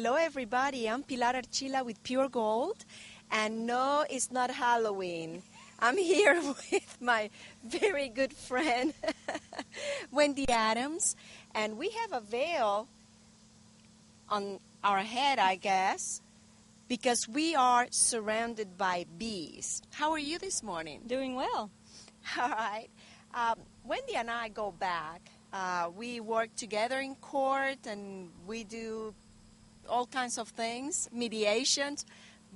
Hello, everybody. I'm Pilar Archila with Pure Gold. And no, it's not Halloween. I'm here with my very good friend, Wendy Adams. And we have a veil on our head, I guess, because we are surrounded by bees. How are you this morning? Doing well. All right. Wendy and I go back. We work together in court and we do all kinds of things, mediations,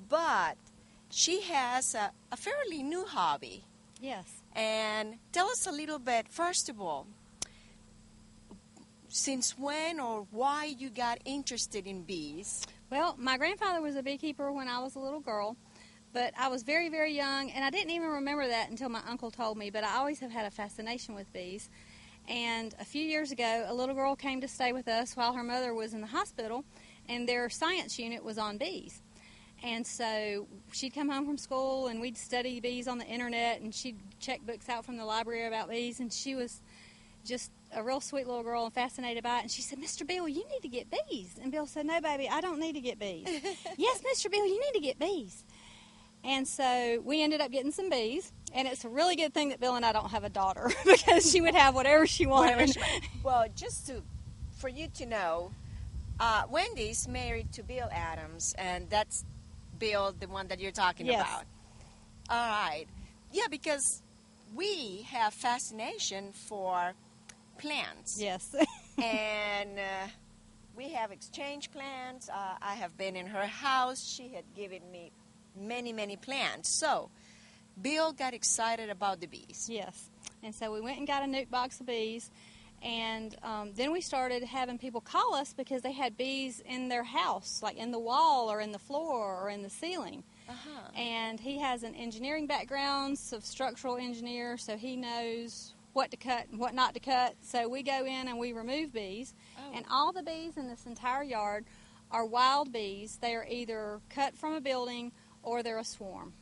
but she has a fairly new hobby. Yes. And tell us a little bit, first of all, since when or why you got interested in bees? Well, my grandfather was a beekeeper when I was a little girl, but I was very, very young, and I didn't even remember that until my uncle told me, but I always have had a fascination with bees. And a few years ago, a little girl came to stay with us while her mother was in the hospital, and their science unit was on bees. And so she'd come home from school, and we'd study bees on the internet, and she'd check books out from the library about bees, and she was just a real sweet little girl and fascinated by it. And she said, "Mr. Bill, you need to get bees." And Bill said, "No, baby, I don't need to get bees." "Yes, Mr. Bill, you need to get bees." And so we ended up getting some bees, and it's a really good thing that Bill and I don't have a daughter because she would have whatever she wanted. Well, just for you to know, Wendy's married to Bill Adams, and that's Bill, the one that you're talking Yes. about. All right. Yeah, because we have fascination for plants. Yes. And we have exchanged plants. I have been in her house. She had given me many, many plants. So Bill got excited about the bees. Yes. And so we went and got a nuke box of bees, and then we started having people call us because they had bees in their house, like in the wall or in the floor or in the ceiling. Uh-huh. And he has an engineering background, so structural engineer, so he knows what to cut and what not to cut. So we go in and we remove bees, and all the bees in this entire yard are wild bees. They are either cut from a building or they're a swarm.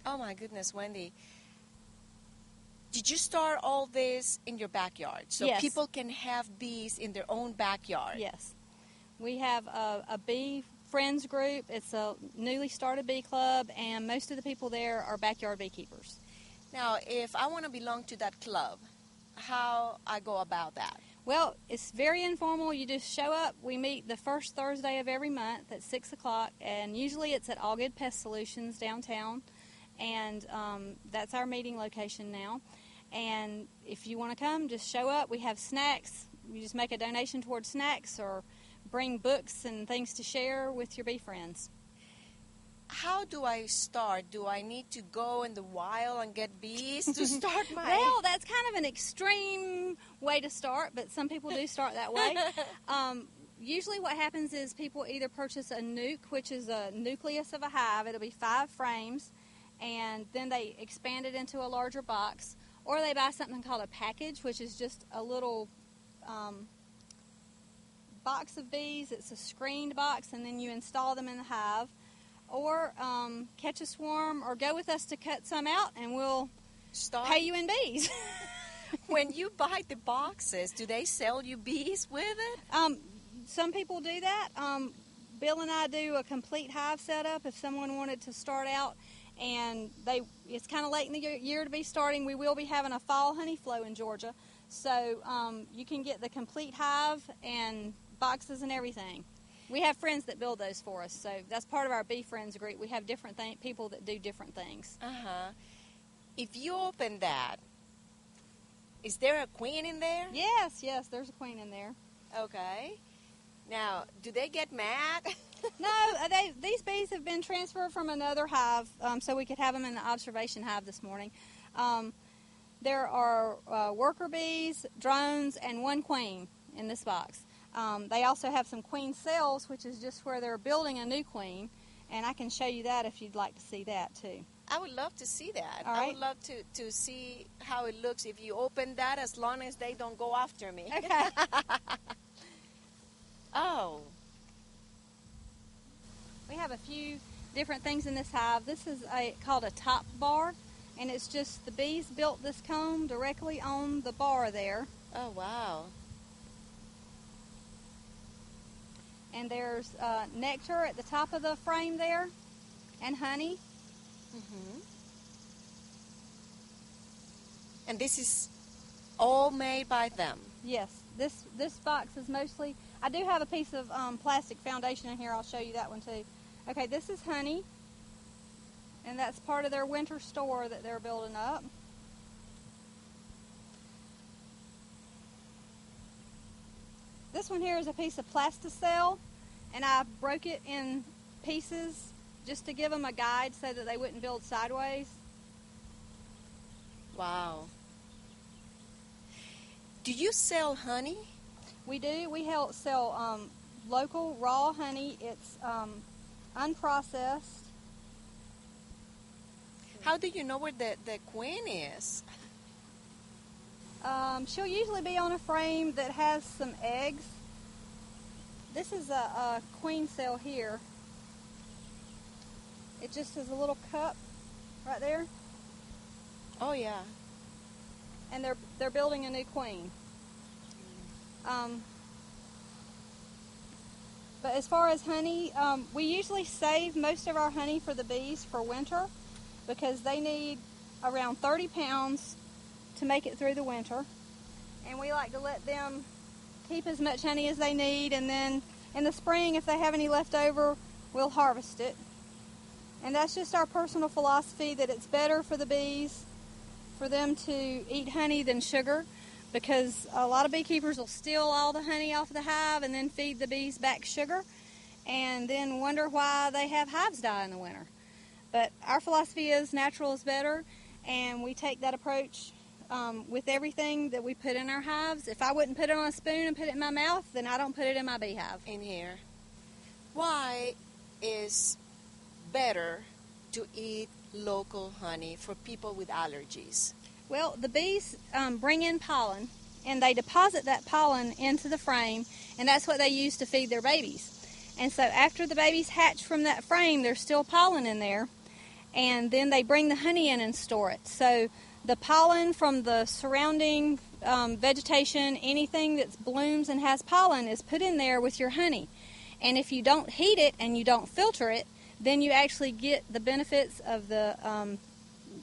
Oh, my goodness, Wendy. Did you start all this in your backyard so Yes. people can have bees in their own backyard? Yes. We have a bee friends group. It's a newly started bee club, and most of the people there are backyard beekeepers. Now, if I want to belong to that club, how I go about that? Well, it's very informal. You just show up. We meet the first Thursday of every month at 6 o'clock, and usually it's at All Good Pest Solutions downtown, and that's our meeting location now. And if you want to come, just show up. We have snacks. You just make a donation towards snacks or bring books and things to share with your bee friends. How do I start? Do I need to go in the wild and get bees to start my... Well, that's kind of an extreme way to start, but some people do start that way. Usually what happens is people either purchase a nuke, which is a nucleus of a hive. It'll be 5 frames, and then they expand it into a larger box, or they buy something called a package, which is just a little box of bees. It's a screened box, and then you install them in the hive. Or catch a swarm, or go with us to cut some out, and we'll pay you in bees. When you buy the boxes, do they sell you bees with it? Some people do that. Bill and I do a complete hive setup if someone wanted to start out, and it's kind of late in the year to be starting. We will be having a fall honey flow in Georgia, so you can get the complete hive and boxes and everything. We have friends that build those for us, so that's part of our Bee Friends group. We have different people that do different things. Uh-huh. If you open that, is there a queen in there? Yes, there's a queen in there. Okay. Now, do they get mad? No, these bees have been transferred from another hive, so we could have them in the observation hive this morning. There are worker bees, drones, and 1 queen in this box. They also have some queen cells, which is just where they're building a new queen, and I can show you that if you'd like to see that too. I would love to see that. All right. I would love to see how it looks if you open that, as long as they don't go after me. Okay. Oh. We have a few different things in this hive. This is called a top bar, and it's just the bees built this comb directly on the bar there. Oh, wow. And there's nectar at the top of the frame there, and honey. Mm-hmm. And this is all made by them? Yes, this box is mostly, I do have a piece of plastic foundation in here. I'll show you that one too. Okay, this is honey, and that's part of their winter store that they're building up. This one here is a piece of plasticell, and I broke it in pieces just to give them a guide so that they wouldn't build sideways. Wow. Do you sell honey? We do. We sell local raw honey. It's unprocessed. How do you know where the queen is? She'll usually be on a frame that has some eggs. This is a queen cell here. It just is a little cup right there. Oh yeah. And they're building a new queen. But as far as honey, we usually save most of our honey for the bees for winter because they need around 30 pounds to make it through the winter. And we like to let them keep as much honey as they need, and then in the spring, if they have any left over, we'll harvest it. And that's just our personal philosophy, that it's better for the bees for them to eat honey than sugar, because a lot of beekeepers will steal all the honey off the hive and then feed the bees back sugar and then wonder why they have hives die in the winter. But our philosophy is natural is better, and we take that approach with everything that we put in our hives. If I wouldn't put it on a spoon and put it in my mouth, then I don't put it in my beehive. In here. Why is better to eat local honey for people with allergies? Well, the bees bring in pollen, and they deposit that pollen into the frame, and that's what they use to feed their babies. And so after the babies hatch from that frame, there's still pollen in there, and then they bring the honey in and store it. So the pollen from the surrounding vegetation, anything that blooms and has pollen, is put in there with your honey. And if you don't heat it and you don't filter it, then you actually get the benefits of the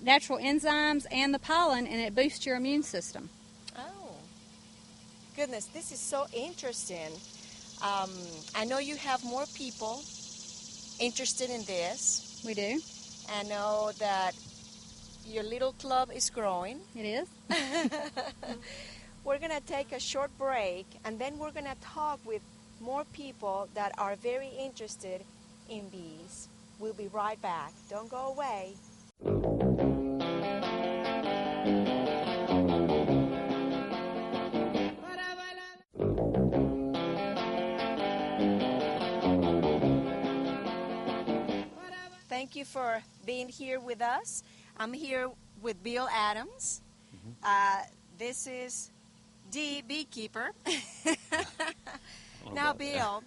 natural enzymes and the pollen, and it boosts your immune system. Oh, goodness, this is so interesting. I know you have more people interested in this. We do. I know that your little club is growing. It is. We're going to take a short break, and then we're going to talk with more people that are very interested in bees. We'll be right back. Don't go away. Thank you for being here with us. I'm here with Bill Adams. This is the beekeeper. Now, Bill,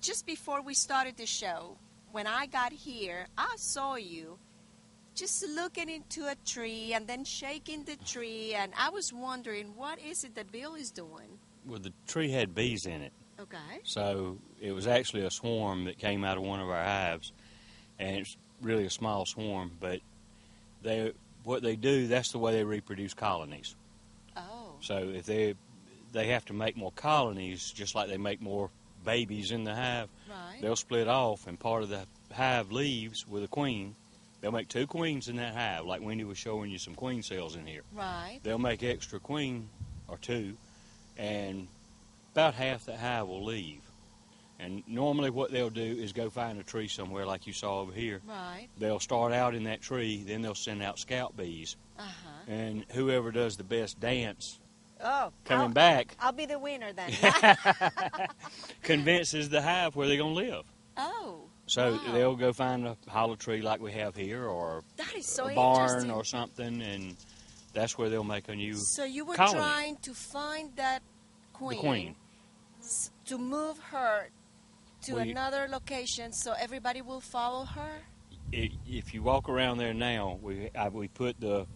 just before we started the show, when I got here, I saw you just looking into a tree and then shaking the tree, and I was wondering, what is it that Bill is doing? Well, the tree had bees in it. Okay. So it was actually a swarm that came out of one of our hives, and it's really a small swarm, but what they do, that's the way they reproduce colonies. Oh. So if they have to make more colonies, just like they make more babies in the hive, Right. they'll split off, and part of the hive leaves with a queen. They'll make two queens in that hive, like Wendy was showing you some queen cells in here. Right. They'll make extra queen or two, and about half the hive will leave. And normally what they'll do is go find a tree somewhere like you saw over here. Right. They'll start out in that tree, then they'll send out scout bees. Uh-huh. And whoever does the best dance Oh. coming back I'll be the winner then. convinces the hive where they're going to live. Oh. So Wow. they'll go find a hollow tree like we have here, or That is so a barn interesting. or something, and that's where they'll make a new So you were colony. trying to find that queen, The queen. To move her to Well, another location so everybody will follow her? If you walk around there now, I put the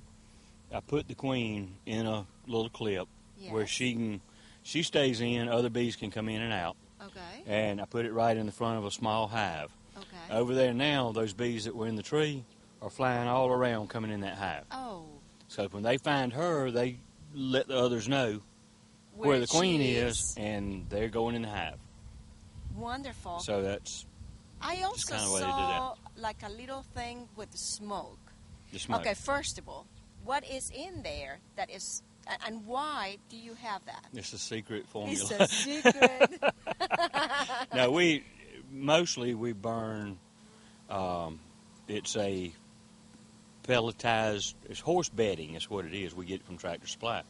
queen in a little clip Yes. where she stays in. Other bees can come in and out. Okay. and I put it right in the front of a small hive. Okay. Over there now, those bees that were in the tree are flying all around coming in that hive. Oh. So when they find her, they let the others know where the queen she is, and they're going in the hive. Wonderful. So that's I also kinda way to do saw like a little thing with smoke. the smoke. Okay, first of all, what is in there that is, and why do you have that? It's a secret formula. It's a secret. No, we burn. It's a pelletized. It's horse bedding. Is what it is. We get it from Tractor Supply,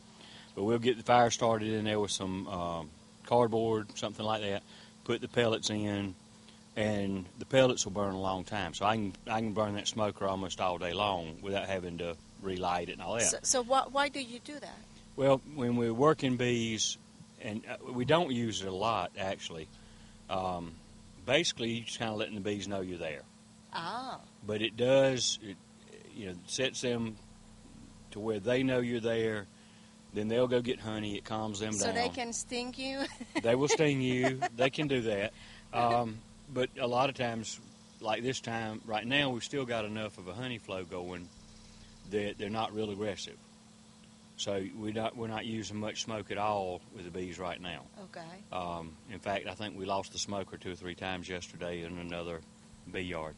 but we'll get the fire started in there with some cardboard, something like that. Put the pellets in, and the pellets will burn a long time. So I can burn that smoker almost all day long without having to relight it and all that. So why do you do that? Well, when we're working bees, and we don't use it a lot actually. Basically, you're just kind of letting the bees know you're there. Ah. But it does, sets them to where they know you're there. Then they'll go get honey. It calms them down. So they can sting you? They will sting you. They can do that. But a lot of times, like this time, right now, we've still got enough of a honey flow going that they're not real aggressive. So we're not using much smoke at all with the bees right now. Okay. In fact, I think we lost the smoker 2 or 3 times yesterday in another bee yard.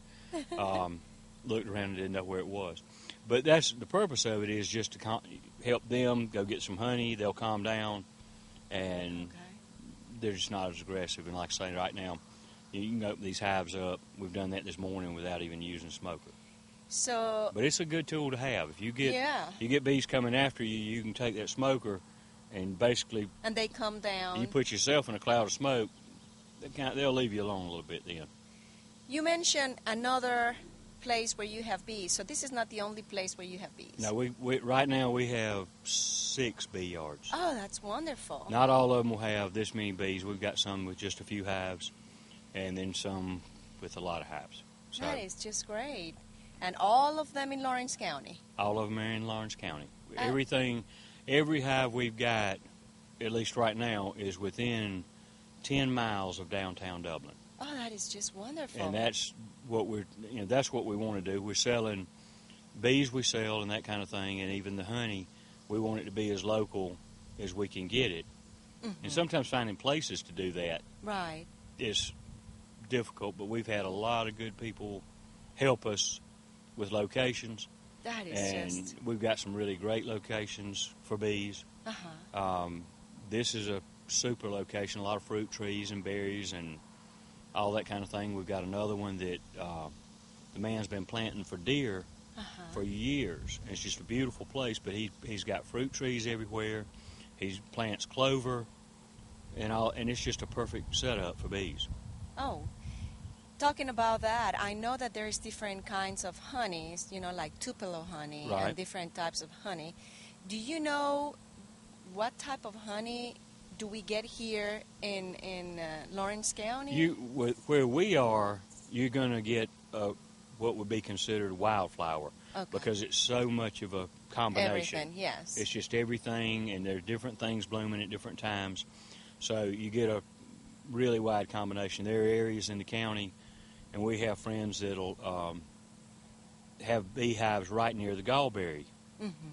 Looked around and didn't know where it was. But that's the purpose of it, is just to help them go get some honey. They'll calm down, and they're just not as aggressive. And like I say, right now, you can open these hives up. We've done that this morning without even using a smoker. So. But it's a good tool to have. If you get bees coming after you, you can take that smoker and basically. And they come down. You put yourself in a cloud of smoke. They'll leave you alone a little bit then. You mentioned another place where you have bees. So this is not the only place where you have bees. No, we right now we have 6 bee yards. Oh, that's wonderful. Not all of them will have this many bees. We've got some with just a few hives, and then some with a lot of hives. So that is just great. And all of them in Lawrence County? All of them are in Lawrence County. Every hive we've got, at least right now, is within 10 miles of downtown Dublin. Oh, that is just wonderful. And that's what that's what we want to do. We're selling bees, we sell, and that kind of thing, and even the honey, we want it to be as local as we can get it. Mm-hmm. And sometimes finding places to do that is difficult, but we've had a lot of good people help us with locations. That is and we've got some really great locations for bees. This is a super location, a lot of fruit trees and berries and all that kind of thing. We've got another one that the man's been planting for deer for years. It's just a beautiful place, but he's got fruit trees everywhere. He plants clover and it's just a perfect setup for bees. Oh, talking about that, I know that there's different kinds of honeys, like Tupelo honey and different types of honey. Do you know what type of honey do we get here in Lawrence County? Where we are, you're going to get what would be considered wildflower because it's so much of a combination. Everything, yes. It's just everything, and there are different things blooming at different times. So you get a really wide combination. There are areas in the county, and we have friends that'll have beehives right near the gallberry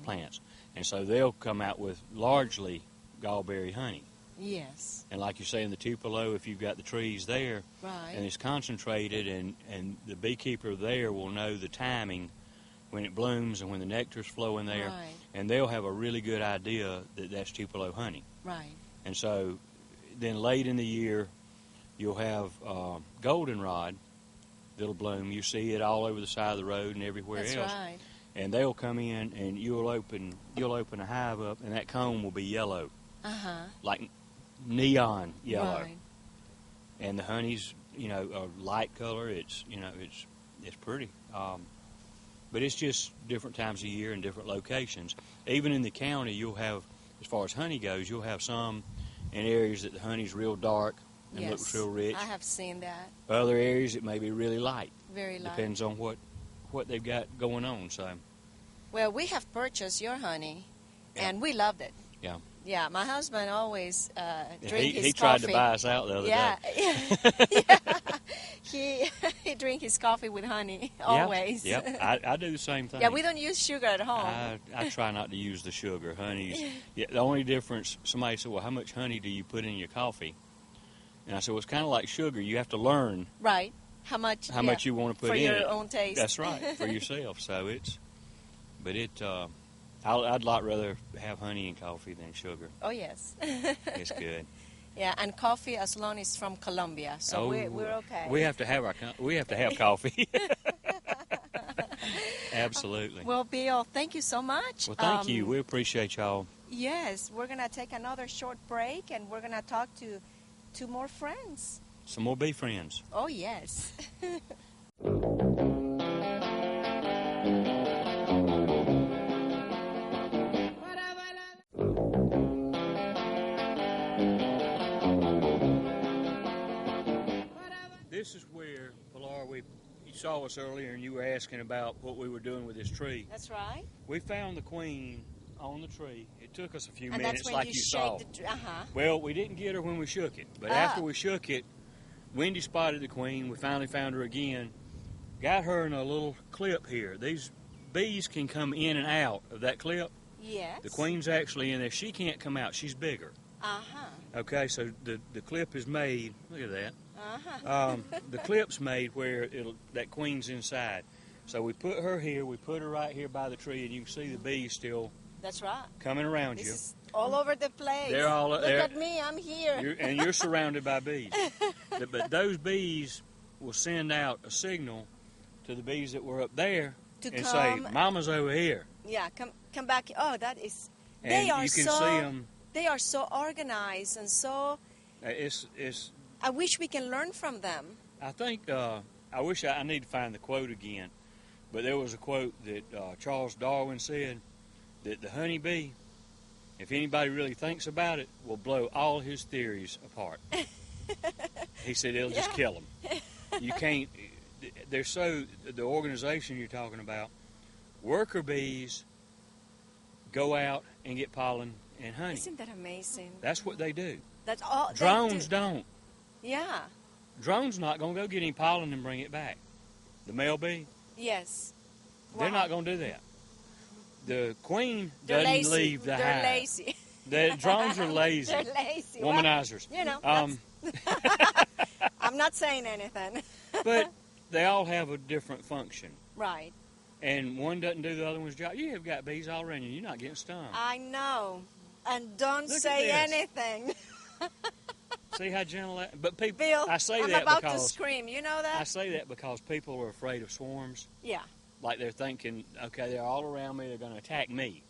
plants. And so they'll come out with largely gallberry honey. Yes. And like you say in the Tupelo, if you've got the trees there and it's concentrated, and the beekeeper there will know the timing when it blooms and when the nectar's flowing there, and they'll have a really good idea that that's Tupelo honey. Right. And so then late in the year, you'll have goldenrod that'll bloom. You see it all over the side of the road and everywhere else. That's right. And they'll come in, and you'll open a hive up, and that comb will be yellow, like neon yellow. Right. And the honey's, a light color. It's pretty. But it's just different times of year and different locations. Even in the county, you'll have, as far as honey goes, you'll have some in areas that the honey's real dark and looks real rich. I have seen that. Other areas it may be really light. Very light. Depends on what they've got going on. So. Well, we have purchased your honey, and we loved it. Yeah. Yeah, my husband always drink his he coffee. tried to buy us out the other Yeah, day. he he drink his coffee with honey Yep, always. Yep, I do the same thing. Yeah, we don't use sugar at home. I try not to use the sugar. Honey's yeah, the only difference. Somebody said, "Well, how much honey do you put in your coffee?" And I said, "Well, it's kind of like sugar. You have to learn Right. How much you want to put for in your it. own taste. That's right, for yourself. So I'd like rather have honey in coffee than sugar. Oh, yes. It's good. Yeah, and coffee as long as it's from Colombia, so we're okay. We have to have coffee. Absolutely. Well, Bill, thank you so much. Well, thank you. We appreciate y'all. Yes, we're going to take another short break, and we're going to talk to two more friends. Some more bee friends. Oh, yes. This is where, Pilar, you saw us earlier and you were asking about what we were doing with this tree. That's right. We found the queen on the tree. It took us a few And minutes, that's when like you you shake saw. the tree. Uh-huh. Well, we didn't get her when we shook it, but after we shook it, Wendy spotted the queen. We finally found her again. Got her in a little clip here. These bees can come in and out of that clip. Yes. The queen's actually in there. She can't come out. She's bigger. Uh-huh. Okay, so the clip is made. Look at that. Uh-huh. The clip's made where that queen's inside. So we put her here. We put her right here by the tree, and you can see the bees still That's right. coming around This you. is all over the place. They're all Look they're- at me, I'm here. You're surrounded by bees. But those bees will send out a signal to the bees that were up there To and come. say, "Mama's over here." Yeah, come back. Oh, that is. And They are you can so. see them. They are so organized and so. It's. I wish we can learn from them. I think. I wish I need to find the quote again, but there was a quote that Charles Darwin said that the honeybee, if anybody really thinks about it, will blow all his theories apart. He said it'll just kill them. You can't. They're so. The organization you're talking about, worker bees go out and get pollen and honey. Isn't that amazing? That's what they do. That's all. Drones they do. don't. Yeah. Drones not going to go get any pollen and bring it back. The male bee, Yes. they're Wow. not going to do that. The queen They're doesn't lazy. leave the They're hive. lazy. The drones are lazy. They're lazy. Well, Womanizers. you know, I'm not saying anything. But they all have a different function. Right. And one doesn't do the other one's job. You have got bees all around you. You're not getting stung. I know. And don't Look at say this. anything. See how gentle that. But people, Bill, I say I'm that about to because scream. You know I that? say that because people are afraid of swarms. Yeah. Like they're thinking, okay, they're all around me. They're going to attack me.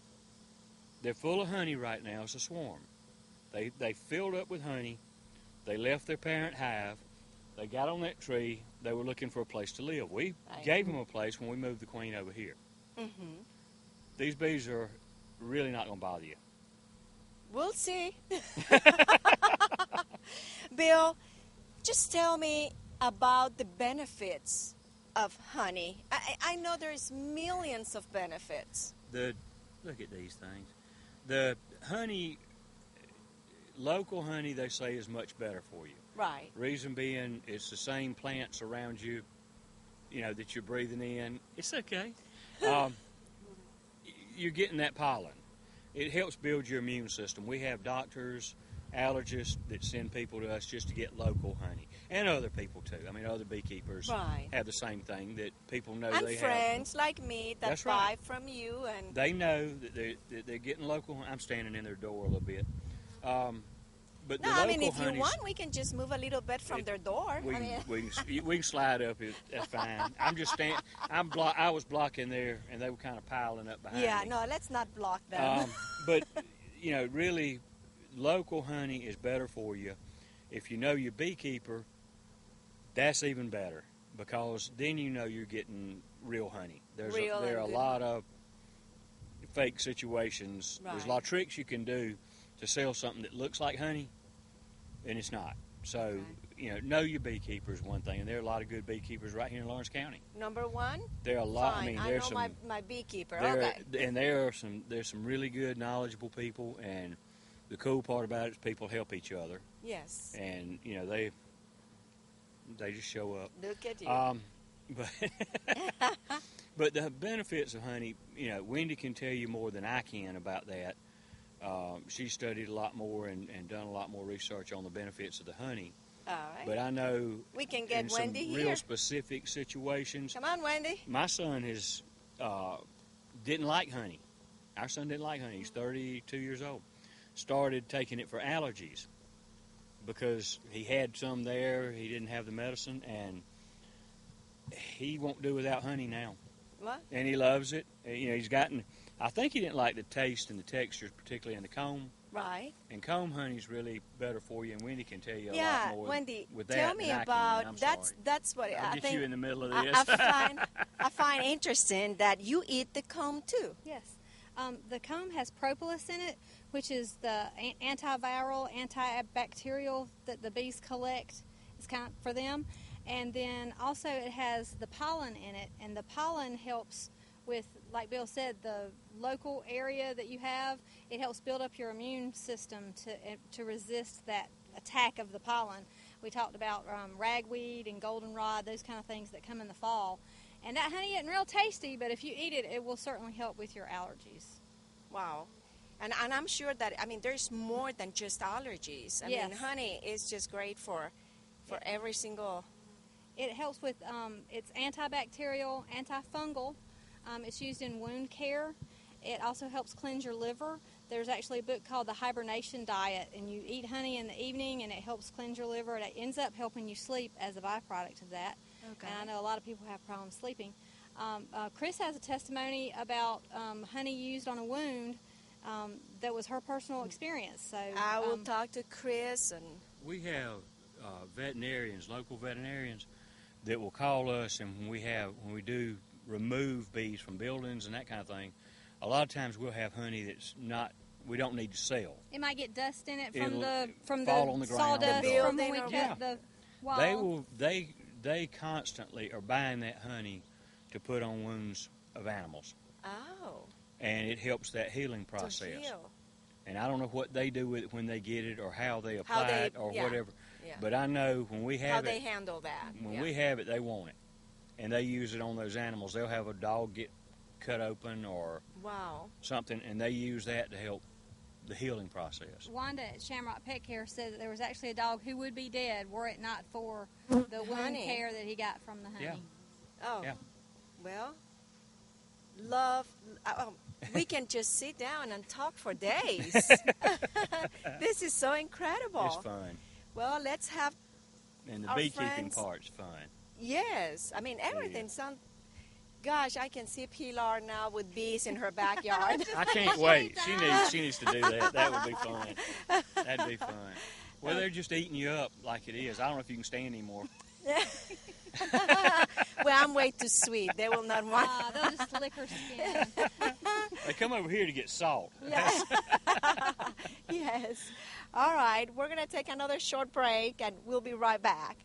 They're full of honey right now. It's a swarm. They filled up with honey. They left their parent hive. They got on that tree. They were looking for a place to live. We gave them a place when we moved the queen over here. Mm-hmm. These bees are really not going to bother you. We'll see. Bill, just tell me about the benefits of honey. I know there's millions of benefits. Look at these things. The honey, local honey, they say is much better for you. Right. Reason being, it's the same plants around you, that you're breathing in. It's okay. You're getting that pollen. It helps build your immune system. We have doctors, allergists that send people to us just to get local honey. And other people too. I mean, other beekeepers have the same thing, that people know and they friends like me that That's buy right. from you. And They know that they're getting local. I'm standing in their door a little bit. But no, the I local mean, if you honey's- want, we can just move a little bit from their door. We I can, mean, we can slide up. That's fine. I'm just standing. I was blocking there, and they were kind of piling up behind yeah, me. no, let's not block them. But really, local honey is better for you. If you know your beekeeper, that's even better, because then you know you're getting real honey. There are a lot of fake situations. Right. There's a lot of tricks you can do to sell something that looks like honey, and it's not. So, know your beekeeper is one thing, and there are a lot of good beekeepers right here in Lawrence County. Number one? There are a lot. Fine. I mean, I there's know some. my beekeeper. There, Okay. and there's some really good, knowledgeable people, and the cool part about it is people help each other, Yes. and they just show up. Look at you. But but the benefits of honey, Wendy can tell you more than I can about that. She studied a lot more and done a lot more research on the benefits of the honey. All right. But I know We can get in Wendy some here. real specific situations, Come on, Wendy. my son didn't like honey. Our son didn't like honey. He's 32 years old. Started taking it for allergies because he had some there. He didn't have the medicine, and he won't do without honey now. What? And he loves it. He's gotten. I think he didn't like the taste and the textures, particularly in the comb. Right. And comb honey's really better for you, and Wendy can tell you a Yeah, lot more Wendy, with that tell me than I about can. I'm that's sorry. that's what I'll I get think. you in the middle of this. I find interesting that you eat the comb too. Yes. The comb has propolis in it, which is the antiviral, antibacterial that the bees collect. It's kind of for them. And then also it has the pollen in it, and the pollen helps with, like Bill said, the local area that you have. It helps build up your immune system to resist that attack of the pollen. We talked about ragweed and goldenrod, those kind of things that come in the fall. And that honey isn't real tasty, but if you eat it, it will certainly help with your allergies. Wow. And I'm sure that, there's more than just allergies. I Yes. mean, honey is just great for every single... It helps with, it's antibacterial, antifungal. It's used in wound care. It also helps cleanse your liver. There's actually a book called The Hibernation Diet, and you eat honey in the evening, and it helps cleanse your liver. It ends up helping you sleep as a byproduct of that. Okay. And I know a lot of people have problems sleeping. Chris has a testimony about honey used on a wound that was her personal experience. So I will talk to Chris and... We have veterinarians, local veterinarians, that will call us, and when we do remove bees from buildings and that kind of thing, a lot of times we'll have honey that's not, we don't need to sell. it might get dust in it It'll from fall on the ground. sawdust The from when we building cut or- the wall. They constantly are buying that honey to put on wounds of animals, Oh, and it helps that healing to process. heal. And I don't know what they do with it when they get it, or how they apply they- it, or yeah. whatever. Yeah. But I know when we How have they it, handle that. when yeah. we have it, they want it, and they use it on those animals. They'll have a dog get cut open or Wow. something, and they use that to help the healing process. Wanda at Shamrock Pet Care said that there was actually a dog who would be dead were it not for the wound Honey. care that he got from the honey. Yeah. Oh. Yeah. Well, we can just sit down and talk for days. This is so incredible. It's fun, Well, let's have... and the Our beekeeping friends- part's fun. Yes. Everything sounds... Gosh, I can see Pilar now with bees in her backyard. I can't wait. She needs to do that. That would be fun. That'd be fun. Well, they're just eating you up like it is. I don't know if you can stand anymore. Well, I'm way too sweet. They will not want... They'll just lick her skin. They come over here to get salt. Yes. Yes. All right. We're going to take another short break, and we'll be right back.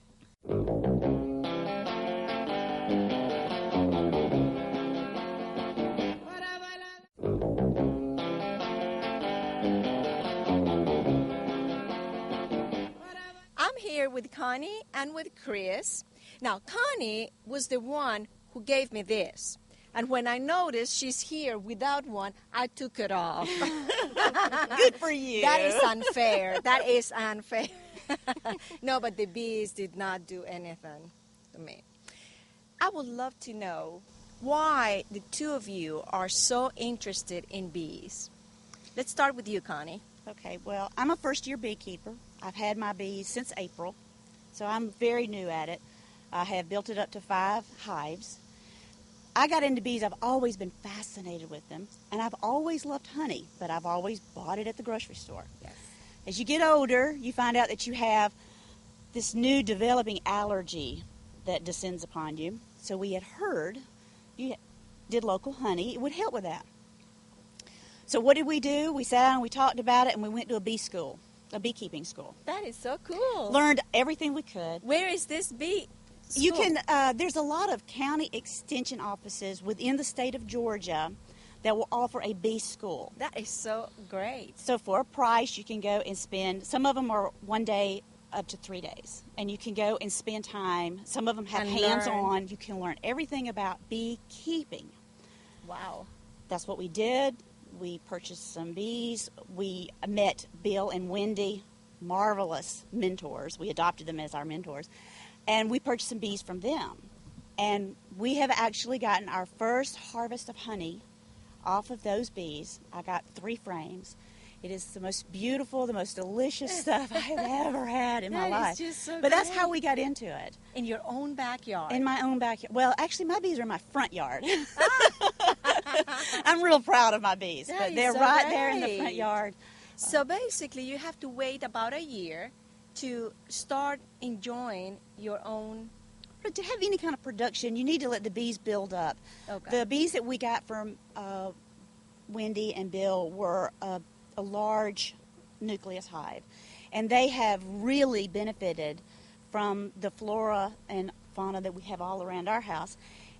I'm here with Connie and with Chris. Now, Connie was the one who gave me this. And when I noticed she's here without one, I took it off. Good for you. That is unfair. That is unfair. No, but the bees did not do anything to me. I would love to know why the two of you are so interested in bees. Let's start with you, Connie. Okay, well, I'm a first-year beekeeper. I've had my bees since April, so I'm very new at it. I have built it up to 5 hives. I got into bees. I've always been fascinated with them, and I've always loved honey, but I've always bought it at the grocery store. Yes. As you get older, you find out that you have this new developing allergy that descends upon you. So we had heard you did local honey. It would help with that. So what did we do? We sat down and we talked about it, and we went to a bee school, a beekeeping school. That is so cool. Learned everything we could. Where is this bee? You school? can. There's a lot of county extension offices within the state of Georgia that will offer a bee school. That is so great. So for a price, you can go and spend, some of them are 1 day up to 3 days. And you can go and spend time. Some of them have And hands-on. You can learn everything about beekeeping. Wow. That's what we did. We purchased some bees. We met Bill and Wendy, marvelous mentors. We adopted them as our mentors. And we purchased some bees from them. And we have actually gotten our first harvest of honey off of those bees. I got 3 frames. It is the most beautiful, the most delicious stuff I have ever had in my life. That is just so But that's how great. we got into it. In your own backyard. In my own backyard. Well, actually, my bees are in my front yard. I'm real proud of my bees. That But is they're so right there in the front great. yard. So basically, you have to wait about a year to start enjoying your own. But to have any kind of production, you need to let the bees build up. Okay. The bees that we got from Wendy and Bill were a large nucleus hive. And they have really benefited from the flora and fauna that we have all around our house.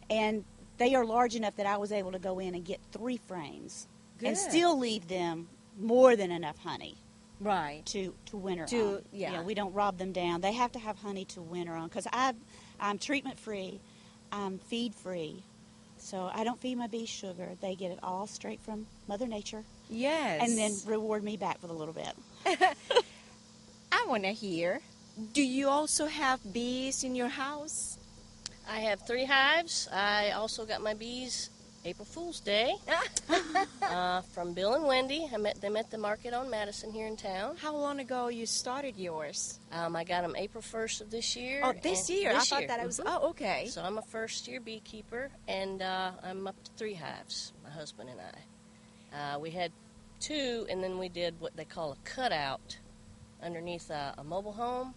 And they are large enough that I was able to go in and get 3 frames and Good. still leave them more than enough honey Right. to winter To- on. yeah. You know, we don't rob them down. They have to have honey to winter on because I'm treatment free, I'm feed free, so I don't feed my bees sugar. They get it all straight from Mother Nature, Yes. and then reward me back with a little bit. I want to hear. Do you also have bees in your house? I have 3 hives. I also got my bees April Fool's Day from Bill and Wendy. I met them at the market on Madison here in town. How long ago you started yours? I got them April 1st of this year. Oh, this and- year. This I thought year. that it was. Mhm. Oh, okay. So I'm a first-year beekeeper, and I'm up to 3 hives, my husband and I. We had 2, and then we did what they call a cutout underneath a mobile home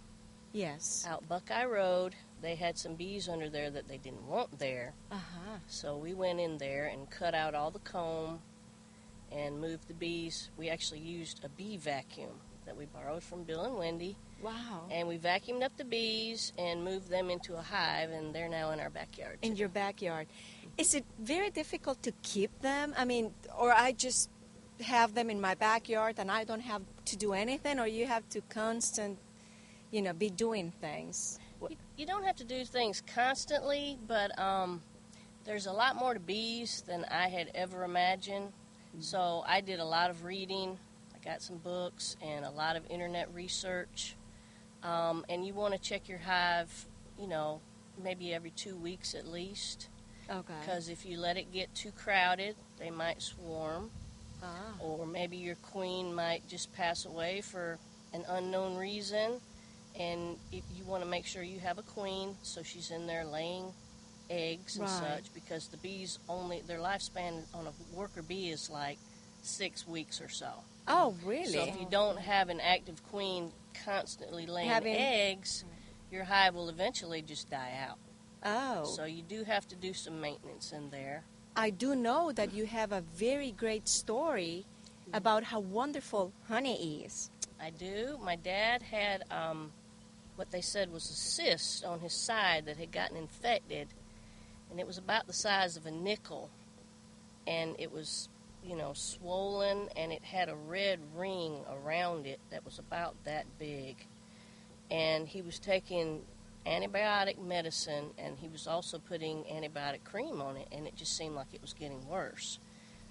Yes. out Buckeye Road. They had some bees under there that they didn't want there. Uh-huh. So we went in there and cut out all the comb and moved the bees. We actually used a bee vacuum that we borrowed from Bill and Wendy. Wow. And we vacuumed up the bees and moved them into a hive, and they're now in our backyard. In your backyard. Is it very difficult to keep them? I mean, or I just have them in my backyard and I don't have to do anything, or you have to be doing things? You don't have to do things constantly, but there's a lot more to bees than I had ever imagined. So I did a lot of reading. I got some books and a lot of internet research. And you want to check your hive, maybe every 2 weeks at least. Okay. Because if you let it get too crowded, they might swarm. Ah. Or maybe your queen might just pass away for an unknown reason. And if you want to make sure you have a queen, so she's in there laying eggs and Right. such, because the bees their lifespan on a worker bee is like 6 weeks or so. Oh, really? So if you don't have an active queen constantly laying Having- eggs, your hive will eventually just die out. Oh. So you do have to do some maintenance in there. I do know that you have a very great story about how wonderful honey is. I do. My dad had what they said was a cyst on his side that had gotten infected, and it was about the size of a nickel, and it was, swollen, and it had a red ring around it that was about that big. And he was taking antibiotic medicine, and he was also putting antibiotic cream on it, and it just seemed like it was getting worse.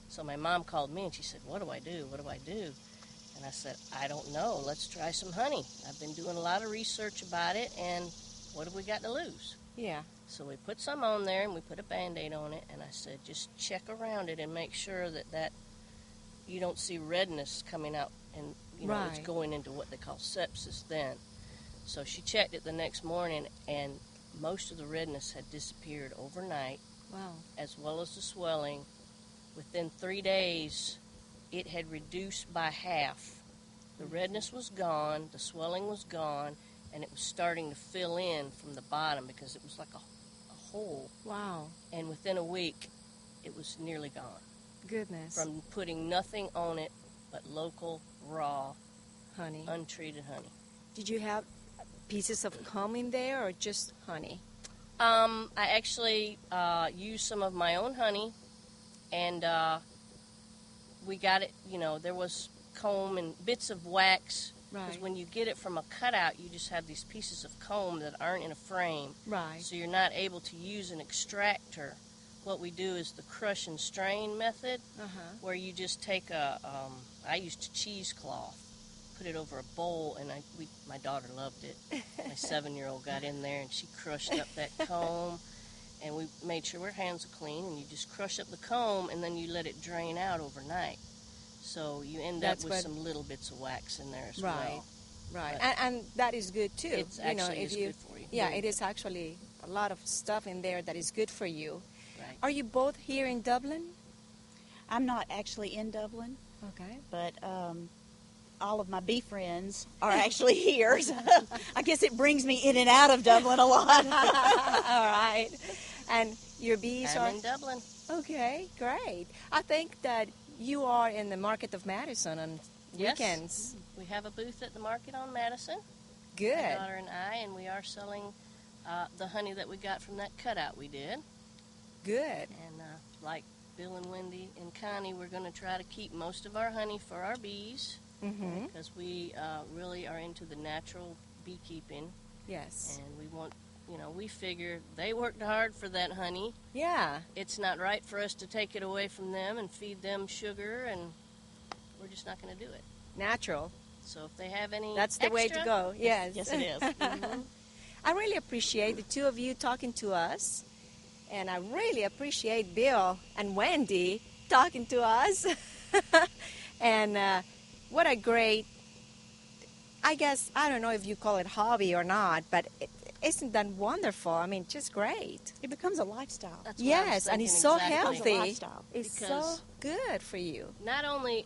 So my mom called me, and she said, "What do I do? What do I do?" And I said, "I don't know. Let's try some honey. I've been doing a lot of research about it, and what have we got to lose?" Yeah. So we put some on there, and we put a Band-Aid on it, and I said, just check around it and make sure that you don't see redness coming out, and, it's Right. going into what they call sepsis then. So she checked it the next morning, and most of the redness had disappeared overnight, Wow. as well as the swelling. Within 3 days, it had reduced by half. The redness was gone, the swelling was gone, and it was starting to fill in from the bottom because it was like a hole. Wow. And within a week, it was nearly gone Goodness. from putting nothing on it but local, raw, honey. untreated honey. Did you have pieces of comb in there or just honey? I actually used some of my own honey and we got it, there was comb and bits of wax. Because Right. when you get it from a cutout, you just have these pieces of comb that aren't in a frame. Right. So you're not able to use an extractor. What we do is the crush and strain method, where you just take I used a cheesecloth, put it over a bowl, and my daughter loved it. My 7-year-old got in there, and she crushed up that comb, and we made sure our hands are clean, and you just crush up the comb, and then you let it drain out overnight. So you end That's up with what- some little bits of wax in there as Right. well. Right. But And that is good too. It's actually is good for you. Yeah, it is actually a lot of stuff in there that is good for you. Right. Are you both here in Dublin? I'm not actually in Dublin, Okay. but all of my bee friends are actually here. So I guess it brings me in and out of Dublin a lot. All right. And your bees I'm are in Dublin. okay. Great. I think that you are in the Market of Madison on Yes. weekends. We have a booth at the market on Madison, Good. my daughter and I, and we are selling the honey that we got from that cutout we did. Good. And like Bill and Wendy and Connie, we're going to try to keep most of our honey for our bees Mm-hmm. because we really are into the natural beekeeping, Yes. and we want, we figure they worked hard for that honey. Yeah. It's not right for us to take it away from them and feed them sugar, and we're just not going to do it. Natural. So if they have any That's the way to extra- go. Yes. Yes, it is. Mhm. I really appreciate the two of you talking to us. And I really appreciate Bill and Wendy talking to us. And what a great, I guess, I don't know if you call it hobby or not, but isn't that wonderful? I mean, just great. It becomes a lifestyle. That's what I was Yes, and thinking it's so exactly. healthy. Lifestyle. It's so Because- good for you. Not only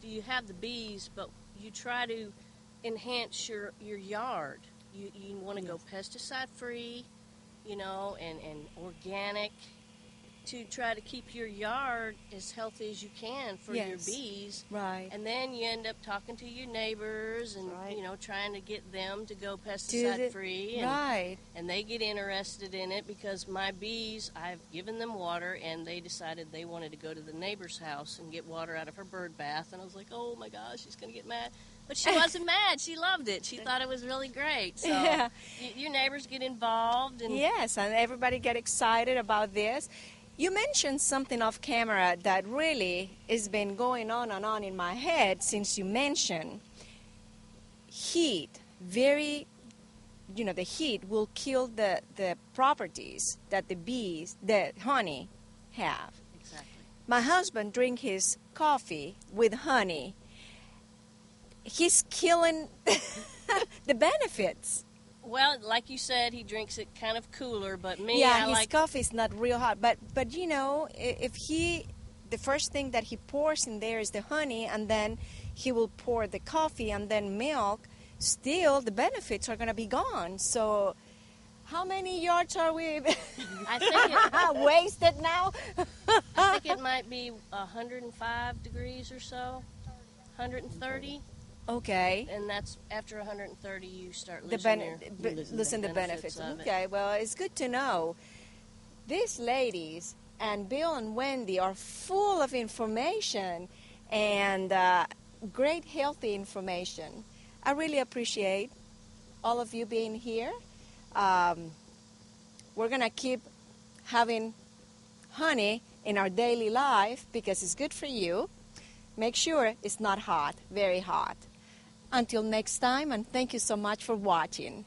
do you have the bees, but you try to enhance your yard. You want to go pesticide free, and organic to try to keep your yard as healthy as you can for your Yes. bees. Right. And then you end up talking to your neighbors and Right. trying to get them to go Do the- pesticide free, and Right. they get interested in it because my bees, I've given them water, and they decided they wanted to go to the neighbor's house and get water out of her bird bath. And I was like, oh my gosh, she's going to get mad. But she wasn't mad. She loved it. She thought it was really great. So Yeah. your neighbors get involved. And Yes, and everybody get excited about this. You mentioned something off camera that really has been going on and on in my head since you mentioned heat. The heat will kill the properties that the honey have. Exactly. My husband drink his coffee with honey. He's killing the benefits. Well, like you said, he drinks it kind of cooler, but me, Yeah, I his like coffee is not real hot, but if the first thing that he pours in there is the honey, and then he will pour the coffee and then milk, still the benefits are going to be gone. So how many yards are we I think wasted now? I think it might be 105 degrees or so, 130, Okay. and that's after 130 you start The losing losing the benefits. of it. Okay, well, it's good to know. These ladies and Bill and Wendy are full of information and great healthy information. I really appreciate all of you being here. We're going to keep having honey in our daily life because it's good for you. Make sure it's not hot, very hot. Until next time, and thank you so much for watching.